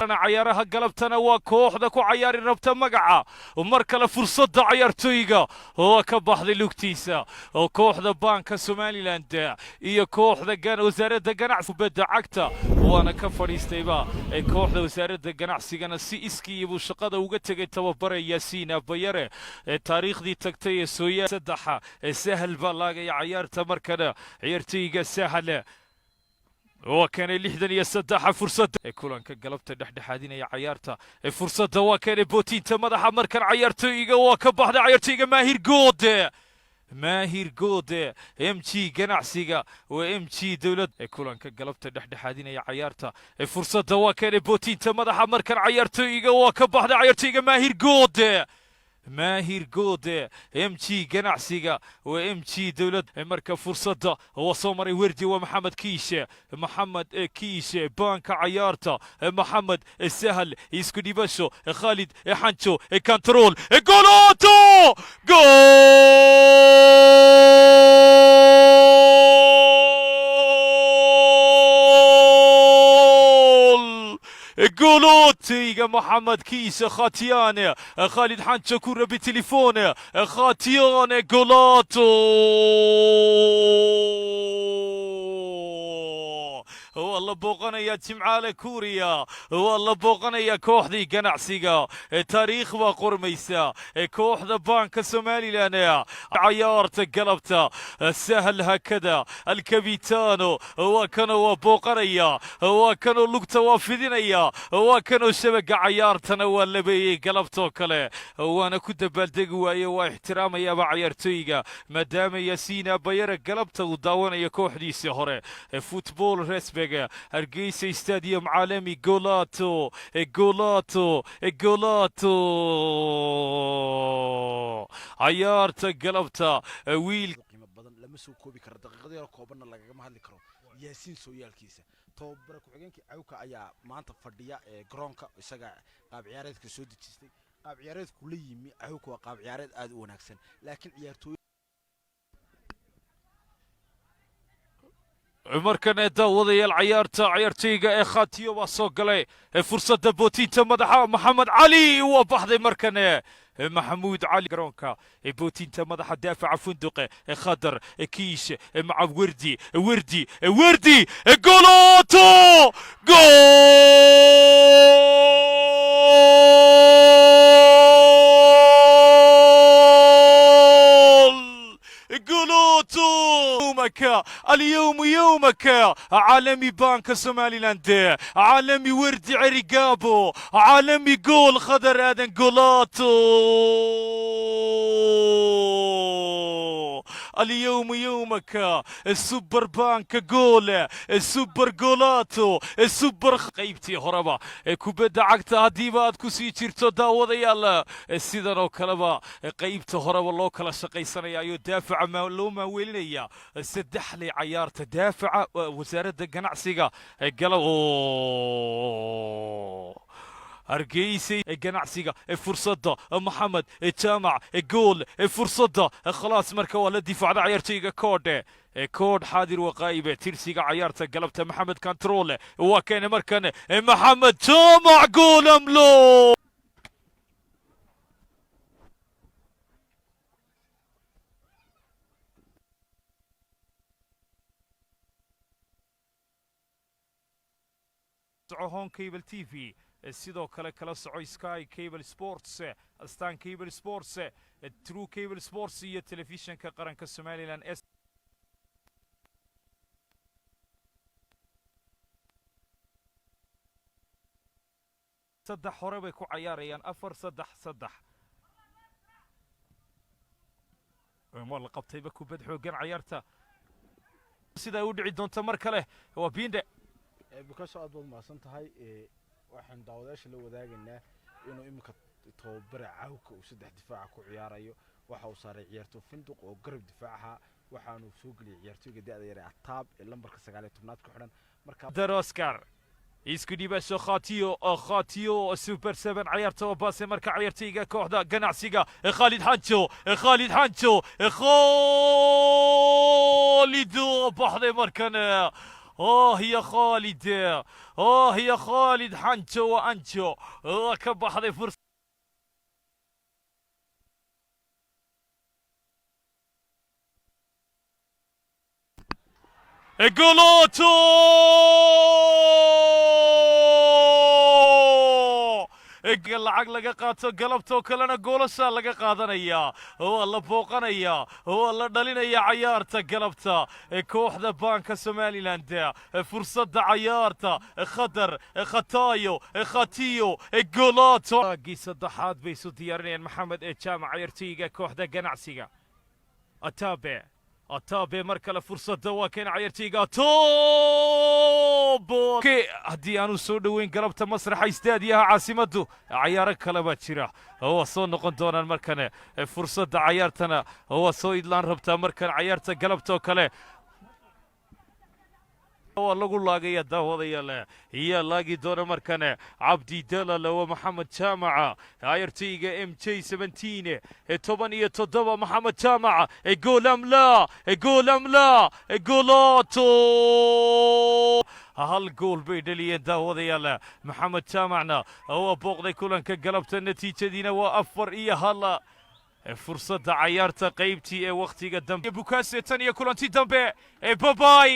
kalena cayaaraha galabtana waa kooxda ku cayaari rabta magaca mar kale fursadda cayaartooyga oo ka baxday lugtiisa oo kooxda baanka Somaliland iyo kooxda wasaaradda ganacsiga kubadda cagta waana ka fadhiistayba kooxda wasaaradda ganacsigana si iskii buu shaqada uga tagay tababaraya Yaasiin Abayare taariikhdii tagtay sooyaa saddex sahal baa laga ciyaarta markana ciyaartooyga sahal وكان لحدن يصدح فرصة كلانك قلبت dhexdhexaadinaya ciyaarta fursadda waa keen bootinta madaxa markan ciyaartooyga waa ka baxday ciyaartooyga maahir good MG ganacsiga waa MG dawlad kulanka galabta dhexdhexaadinaya ciyaarta fursadda waa keen bootinta madaxa markan ciyaartooyga waa ka baxday ciyaartooyga ماهر جود MG ganacsiga waa MG dawlad marka fursadda waa soo maray Wardi waa Maxamed Kiishe baanka ciyaarta Maxamed Sahal isku dhibasho Khalid Xanjo control golato جولوتيغا محمد كيس خاتيان خالد حنشو كورة بتليفون خاتيان جولاتو والله بوقنا جمعة كوريا والله بوقنا كوحدي ganacsiga تاريخ وقرميسا كوحدة بانك سومالي لنا عيارة قلبتا سهل هكذا الكابيتانو وكانوا بوقنا وكانوا لقطة وافدينيا وكانوا شبكة عيارتنا ولا بي قلبتو كله وانا كنت بلدق واحترام يا بعيارتيغا مدام ياسين أبيار قلبتا وداوانا يا كوحدي سهرة فوتبول رسبك هرقيسة استاديوم عالمي جولاتو عيارتا قلبتا ويل قيمة بدن لما سو كوبي كرة دقيقة يا كوبنا لقى ما هالكرو ياسين سويال كيسة توبرك وحجنك عوكا أيا ما أنت فرديا جرونكا إسقى قاب عيارات كسود تشتي قاب عيارات كلية مي عوكا قاب عيارات أدون أحسن لكن عيارتو markan daawadayaal ciyaartayga khatiyo waa soo galay fursadda bootinta madaxa Maxamed Ali waa baxday markan محمود علي جرونكا بوتينتا مدح دافع فندق خضر كيش مع وردي جولاتو يومك اليوم يومك عالمي بانك سوماليلاند عالمي وردي عرقابو عالمي جول خضر آدن جولاتو اليوم يومك السوبر بانك جول السوبر جولاتو السوبر قيبتي هربا كوبدا عقتا هديبات كوسي جيرتو داوديال سيدان او كلبا قيبتي هربا لو كلا شقيسانيا يو دافع لو ما ويلينيا سدح لي عيارته دافع وزارة ganacsiga قلب هرقيسي ganacsiga فرصة محمد جامع جول فرصة خلاص مركا ولا دفاع عيارتيغا كود حاضر وغايب ترسيغا عيارته قلبته محمد كنترول وكان مركن محمد جامع جول املو هون كيبل تي في sidoo kale kala soco Sky Cable Sports Stan Cable Sports True Cable Sports iyo telefishinka qaranka Somaliland saddex hore bay ku ciyaarayaan 4-3 ma la qabtayba kubad xoogan ciyaarta sida u dhici doonto mar kale waa biinde بكسو أدوات ما سنتهاي waxaan daawadayaasha la wadaagaynaa inuu imika tababar caawka uu saddex difaac ku ciyaarayo waxa uu saaray ciyaarto finduq oo garab difaacaha waxaanu soo galiyay ciyaartoyga da'da yar ee Ataab ee lambarka 19 ku xidhan marka Oscar isku dhibasho khatiyo super 7 ciyaarto baas marka ciyaartayga kooxda ganacsiga Khalid Xanjo Khalid baxday markan يا خالد يا خالد حنجو وأنجو كبحضي فرصة جولوتو lacag laga qaato galabtoo kalena goolashaa laga qaadanayaa waa la booqanayaa waa la dhalinayaa cayaarta galabta kooxda baanka somaliland fursadda cayaarta khadar khataayo khatiyo golaato gii saddexaad bay isu diyaarinayaan maxamed jaamac ciyaartooyga kooxda ganacsiga ataabe mar kale fursadda waa keen ciyaartooyga toobo haddii aanu soo dhoweyn galabta masraxa istaadiyaha caasimaddu cayaaro kale baa jira waa soo noqon doonaan markane fursadda cayaartana waa soo idlaan rabtaa markan cayaarta galabtoo kale waa lagu laagaya daawadayaal iyaa laagi doona markane cabdi dalal waa maxamed jaamaca ciyaartooyga MJ 17 17 maxamed jaamaca goolamla goolaato hal gool bay dhaliyeen daawadayaal maxamed jaamacna waa booqday kulanka galabta natiijadiina waa 4-1 fursadda cayaarta qaybtii ee wakhtiga dambe bukaase tan iyo kulantii dambe babaay